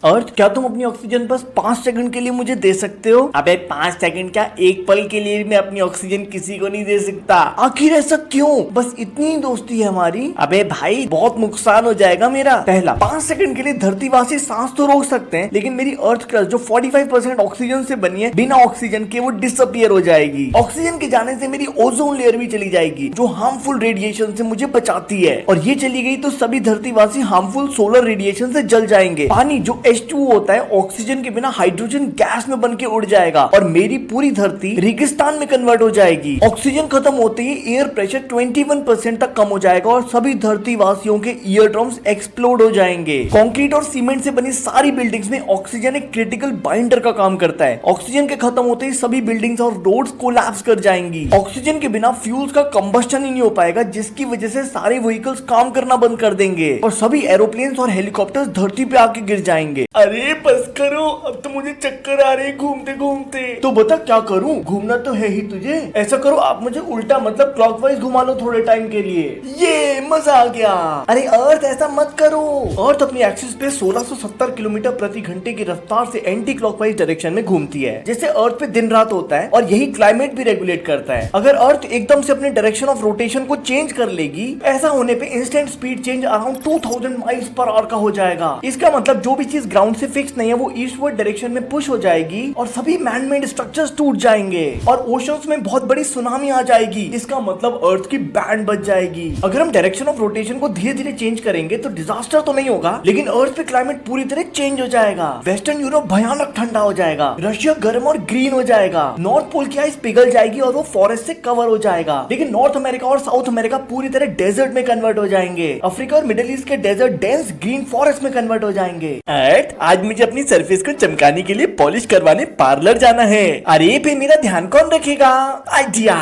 अर्थ, क्या तुम अपनी ऑक्सीजन बस 5 सेकंड के लिए मुझे दे सकते हो? अबे 5 सेकंड क्या, एक पल के लिए मैं अपनी ऑक्सीजन किसी को नहीं दे सकता। आखिर ऐसा क्यों? बस इतनी ही दोस्ती है हमारी। अबे भाई बहुत नुकसान हो जाएगा मेरा। पहला, 5 सेकंड के लिए धरतीवासी सांस तो रोक सकते हैं, लेकिन मेरी अर्थ क्रस्ट जो 45% ऑक्सीजन से बनी है, बिना ऑक्सीजन के वो डिसअपियर हो जाएगी। ऑक्सीजन के जाने से मेरी ओजोन लेयर भी चली जाएगी, जो हार्मफुल रेडिएशन से मुझे बचाती है, और ये चली गई तो सभी धरतीवासी हार्मफुल सोलर रेडिएशन से जल जाएंगे। पानी जो H2O होता है, ऑक्सीजन के बिना हाइड्रोजन गैस में बन के उड़ जाएगा, और मेरी पूरी धरती रेगिस्तान में कन्वर्ट हो जाएगी। ऑक्सीजन खत्म होते ही एयर प्रेशर 21% तक कम हो जाएगा, और सभी धरतीवासियों के ईयर ड्रम्स एक्सप्लोड हो जाएंगे। कंक्रीट और सीमेंट से बनी सारी बिल्डिंग्स में ऑक्सीजन एक क्रिटिकल बाइंडर का काम करता है। ऑक्सीजन के खत्म होते ही सभी बिल्डिंग्स और रोड्स कोलैप्स कर जाएंगी। ऑक्सीजन के बिना फ्यूल्स का कंबस्शन ही नहीं हो पाएगा, जिसकी वजह से सारे व्हीकल्स काम करना बंद कर देंगे, और सभी एरोप्लेन्स और हेलीकॉप्टर्स धरती पे आके गिर जाएंगे। अरे बस करो, अब तो मुझे चक्कर आ रहे घूमते घूमते। तो बता क्या करूं? घूमना तो है ही तुझे। ऐसा करो, आप मुझे उल्टा मतलब क्लॉकवाइज घुमा लो थोड़े टाइम के लिए। ये मजा आ गया। अरे अर्थ ऐसा मत करो। अर्थ अपनी एक्सिस पे 1670 किलोमीटर प्रति घंटे की रफ्तार से एंटी क्लॉकवाइज डायरेक्शन में घूमती है। जैसे अर्थ पे दिन रात होता है, और यही क्लाइमेट भी रेगुलेट करता है। अगर अर्थ एकदम से अपने डायरेक्शन ऑफ रोटेशन को चेंज कर लेगी, ऐसा होने पे instant speed change around 2000 miles per hour का हो जाएगा। इसका मतलब जो भी चीज ग्राउंड से फिक्स नहीं है, वो ईस्टवर्ड डायरेक्शन में पुश हो जाएगी, और सभी मैन-मेड स्ट्रक्चर्स टूट जाएंगे, और ओशंस में बहुत बड़ी सुनामी आ जाएगी। इसका मतलब अर्थ की बैंड बच जाएगी। अगर हम डायरेक्शन ऑफ रोटेशन को धीरे धीरे चेंज करेंगे तो डिजास्टर तो नहीं होगा, लेकिन अर्थ पे क्लाइमेट पूरी तरह चेंज हो जाएगा। वेस्टर्न यूरोप भयानक ठंडा हो जाएगा, रशिया गर्म और ग्रीन हो जाएगा, नॉर्थ पोल की आइस पिघल जाएगी और वो फॉरेस्ट से कवर हो जाएगा, लेकिन नॉर्थ अमेरिका और साउथ अमेरिका पूरी तरह डेजर्ट में कन्वर्ट हो जाएंगे। अफ्रीका और मिडिल ईस्ट के डेजर्ट डेंस ग्रीन फॉरेस्ट में कन्वर्ट हो जाएंगे। आज मुझे अपनी सरफेस को चमकाने के लिए पॉलिश करवाने पार्लर जाना है। अरे फिर मेरा ध्यान कौन रखेगा? आइडिया।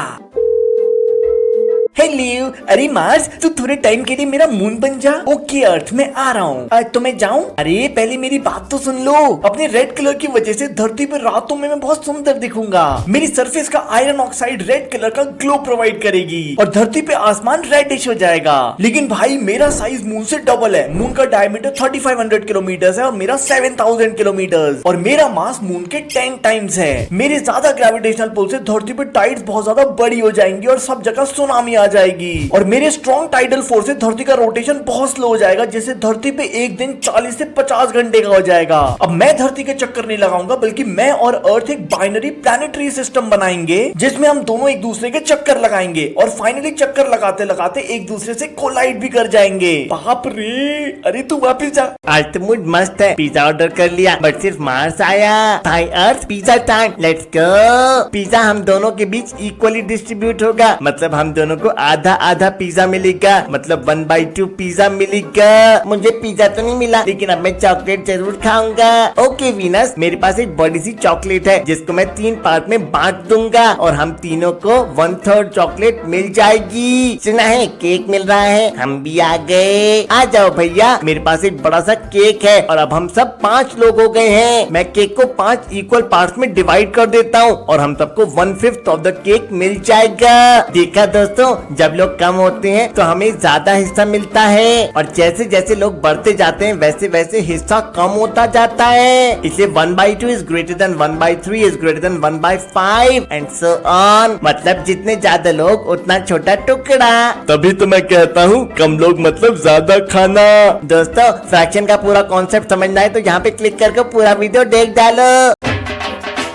हेलो, अरे मार्स, तू थोड़े टाइम के लिए मेरा मून बन जा। ओके अर्थ, मैं आ रहा हूँ। तो मैं जाऊँ? अरे पहले मेरी बात तो सुन लो। अपने रेड कलर की वजह से धरती पर रातों में मैं बहुत सुंदर दिखूंगा। मेरी सरफेस का आयरन ऑक्साइड रेड कलर का ग्लो प्रोवाइड करेगी, और धरती पे आसमान रेडिश हो जाएगा। लेकिन भाई मेरा साइज मून से डबल है। मून का डायमीटर 3500 किलोमीटर है, और मेरा 7000 किलोमीटर, और मेरा मास मून के 10 टाइम्स है। मेरे ज्यादा ग्रेविटेशनल पुल से धरती पे टाइड्स बहुत ज्यादा बड़ी हो जाएंगी, और सब जगह सुनामी आ जाएगी। और मेरे स्ट्रॉन्ग टाइडल फोर्स से धरती का रोटेशन बहुत स्लो हो जाएगा, जिससे धरती पे एक दिन 40 से 50 घंटे का हो जाएगा। अब मैं धरती के चक्कर नहीं लगाऊंगा, बल्कि मैं और अर्थ एक बाइनरी प्लैनेटरी सिस्टम बनाएंगे, जिसमें हम दोनों एक दूसरे के चक्कर लगाएंगे, और फाइनली चक्कर लगाते लगाते एक दूसरे से कोलाइड भी कर जाएंगे। बाप रे, अरे तू वापिस जा। आज तो मूड मस्त है, पिज्जा ऑर्डर कर लिया, बट सिर्फ मार्स आया। भाई Earth, pizza time, let's go. Pizza हम दोनों के बीच इक्वली डिस्ट्रीब्यूट होगा, मतलब हम दोनों को आधा आधा पिज्जा मिलेगा, मतलब 1/2 पिज्जा मिलेगा। मुझे पिज्जा तो नहीं मिला, लेकिन अब मैं चॉकलेट जरूर खाऊंगा। ओके वीनस, मेरे पास एक बड़ी सी चॉकलेट है, जिसको मैं 3 पार्ट में बांट दूंगा, और हम तीनों को 1/3 चॉकलेट मिल जाएगी। सुना है केक मिल रहा है? हम भी आ गए। आ जाओ भैया, मेरे पास एक बड़ा सा केक है, और अब हम सब 5 लोग हो गए हैं। मैं केक को 5 इक्वल पार्ट्स में डिवाइड कर देता हूँ, और हम सबको 1/5 ऑफ द केक मिल जाएगा। देखा दोस्तों, जब लोग कम होते हैं तो हमें ज्यादा हिस्सा मिलता है, और जैसे जैसे लोग बढ़ते जाते हैं वैसे वैसे हिस्सा कम होता जाता है। इसलिए 1/2 is greater than 1/3 is greater than 1/5 and so on. मतलब जितने ज्यादा लोग उतना छोटा टुकड़ा। तभी तो मैं कहता हूँ कम लोग मतलब ज्यादा खाना। दोस्तों, फ्रैक्शन का पूरा कॉन्सेप्ट समझना है तो यहाँ पे क्लिक करके पूरा वीडियो देख डालो।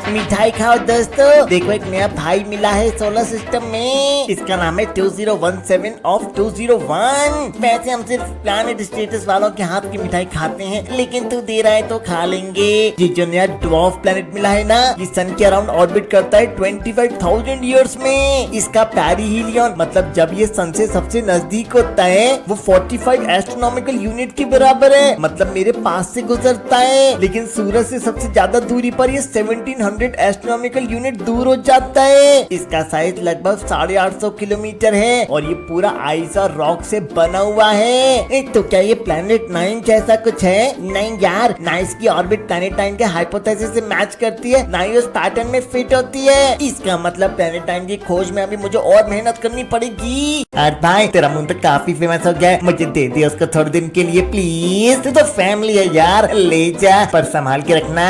मिठाई खाओ दोस्तों, देखो एक नया भाई मिला है सोलर सिस्टम में। इसका नाम है 2017 ऑफ 201। वैसे हम सिर्फ प्लैनेट स्टेटस वालों के हाथ की मिठाई खाते हैं, लेकिन तू दे रहा है तो खा लेंगे। ये जो नया ड्वार्फ प्लैनेट मिला है ना, ये सन के अराउंड ऑर्बिट करता है 25,000 ईयर्स में। इसका पेरिहीलियन, मतलब जब ये सन से सबसे नजदीक होता है, वो 45 एस्ट्रोनॉमिकल यूनिट के बराबर है, मतलब मेरे पास से गुजरता है। लेकिन सूरज से सबसे ज्यादा दूरी पर ये 1700 200 एस्ट्रोनॉमिकल यूनिट दूर हो जाता है। इसका साइज लगभग 850 किलोमीटर है और ये पूरा आइस और रॉक से बना हुआ है। तो क्या ये प्लैनेट 9 जैसा कुछ है? नहीं यार, ना इसकी ऑर्बिट प्लैनेट 9 के हाइपोथेसिस से मैच करती है, ना ही उस पैटर्न में फिट होती है। इसका मतलब प्लैनेट 9 की खोज में अभी मुझे और मेहनत करनी पड़ेगी। अरे भाई तेरा मुंह तो काफी फेमस हो गया है, मुझे दे दिया उसको थोड़े दिन के लिए प्लीज। तो फैमिली है यार, ले जा पर संभाल के रखना।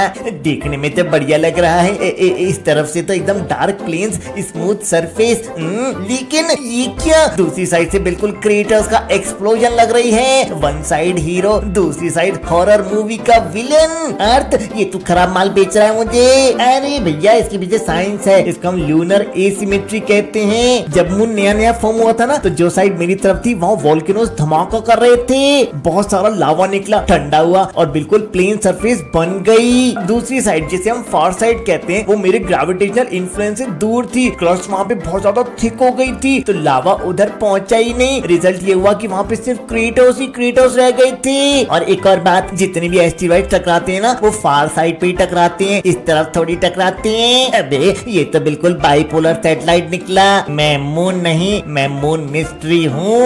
देखने में तो बढ़िया लग रहा है। इस तरफ से तो एकदम डार्क प्लेन्स, स्मूथ सरफेस, लेकिन ये क्या? दूसरी साइड से बिल्कुल क्रिएटर्स का एक्सप्लोजन लग रही है। वन साइड हीरो, दूसरी साइड हॉरर मूवी का विलेन। अर्थ ये तू खराब माल बेच रहा है मुझे। अरे भैया इसके पीछे साइंस है, इसको हम ल्यूनर एसिमेट्री कहते हैं। जब मून नया नया फॉर्म हुआ था ना, तो जो साइड मेरी तरफ थी वहाँ वोल्केनोस धमाका कर रहे थे, बहुत सारा लावा निकला, ठंडा हुआ और बिल्कुल प्लेन सरफेस बन गई। दूसरी साइड जिसे हम फार साइड कहते हैं, वो मेरे ग्रेविटेशनल इन्फ्लुएंस से दूर थी, क्रस्ट वहाँ पे बहुत ज्यादा थिक हो गई थी, तो लावा उधर पहुंचा ही नहीं। रिजल्ट ये हुआ कि वहाँ पे सिर्फ क्रेटर्स ही क्रेटर्स रह गए थे। और एक और बात, जितने भी एस्टेरॉइड टकराते हैं ना, वो फार साइड पे ही टकराते हैं, इस तरफ थोड़ी टकराते हैं। अबे ये तो बिल्कुल बाइपोलर सैटेलाइट निकला। मैं मून नहीं, मैं मून मिस्ट्री हूँ।